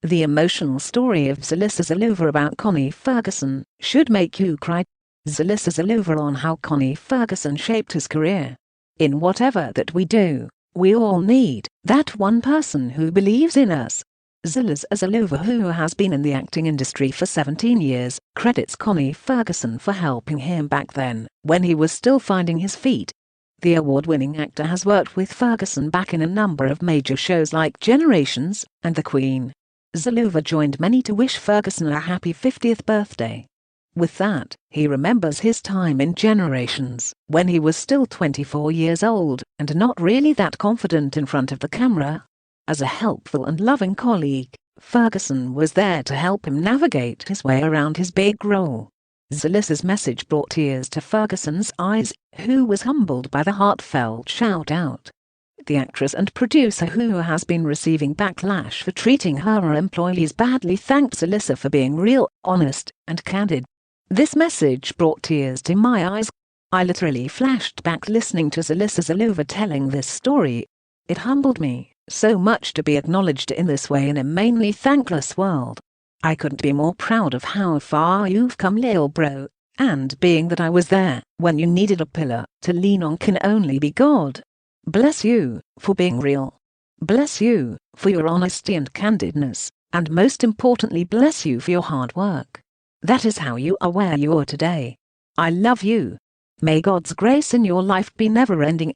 The emotional story of Zolisa Xaluva about Connie Ferguson should make you cry. Zolisa Xaluva on how Connie Ferguson shaped his career. In whatever that we do, we all need that one person who believes in us. Zolisa Xaluva, who has been in the acting industry for 17 years, credits Connie Ferguson for helping him back then, when he was still finding his feet. The award-winning actor has worked with Ferguson back in a number of major shows like Generations and The Queen. Xaluva joined many to wish Ferguson a happy 50th birthday. With that, he remembers his time in Generations, when he was still 24 years old and not really that confident in front of the camera. As a helpful and loving colleague, Ferguson was there to help him navigate his way around his big role. Zolisa's message brought tears to Ferguson's eyes, who was humbled by the heartfelt shout-out. The actress and producer, who has been receiving backlash for treating her employees badly, thanked Zolisa for being real, honest, and candid. This message brought tears to my eyes. I literally flashed back listening to Zolisa Xaluva telling this story. It humbled me so much to be acknowledged in this way in a mainly thankless world. I couldn't be more proud of how far you've come, lil bro, and being that I was there when you needed a pillar to lean on can only be God. Bless you for being real. Bless you for your honesty and candidness, and most importantly, bless you for your hard work. That is how you are where you are today. I love you. May God's grace in your life be never-ending.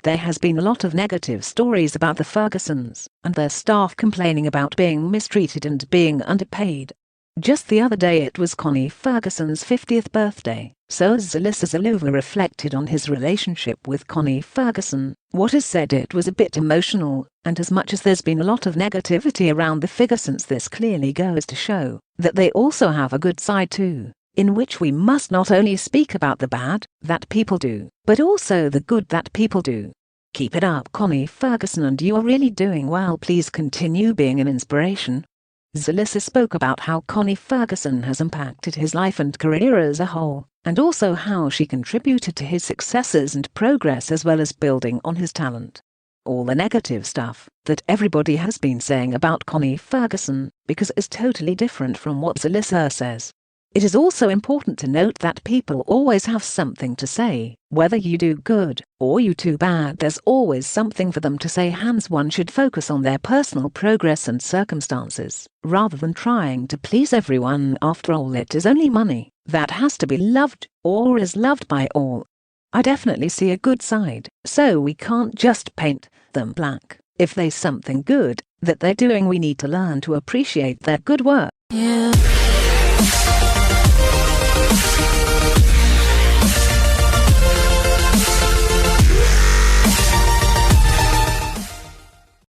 There has been a lot of negative stories about the Fergusons and their staff complaining about being mistreated and being underpaid. Just the other day it was Connie Ferguson's 50th birthday, so Zolisa Xaluva reflected on his relationship with Connie Ferguson. What is said, it was a bit emotional, and as much as there's been a lot of negativity around the figure since, this clearly goes to show that they also have a good side too, in which we must not only speak about the bad that people do, but also the good that people do. Keep it up, Connie Ferguson, and you are really doing well. Please continue being an inspiration. Zolisa spoke about how Connie Ferguson has impacted his life and career as a whole, and also how she contributed to his successes and progress as well as building on his talent. All the negative stuff that everybody has been saying about Connie Ferguson, because it's totally different from what Zolisa says. It is also important to note that people always have something to say, whether you do good or you do bad, there's always something for them to say. Hence, one should focus on their personal progress and circumstances, rather than trying to please everyone. After all, it is only money that has to be loved or is loved by all. I definitely see a good side, so we can't just paint them black. If there's something good that they're doing, we need to learn to appreciate their good work. Yeah.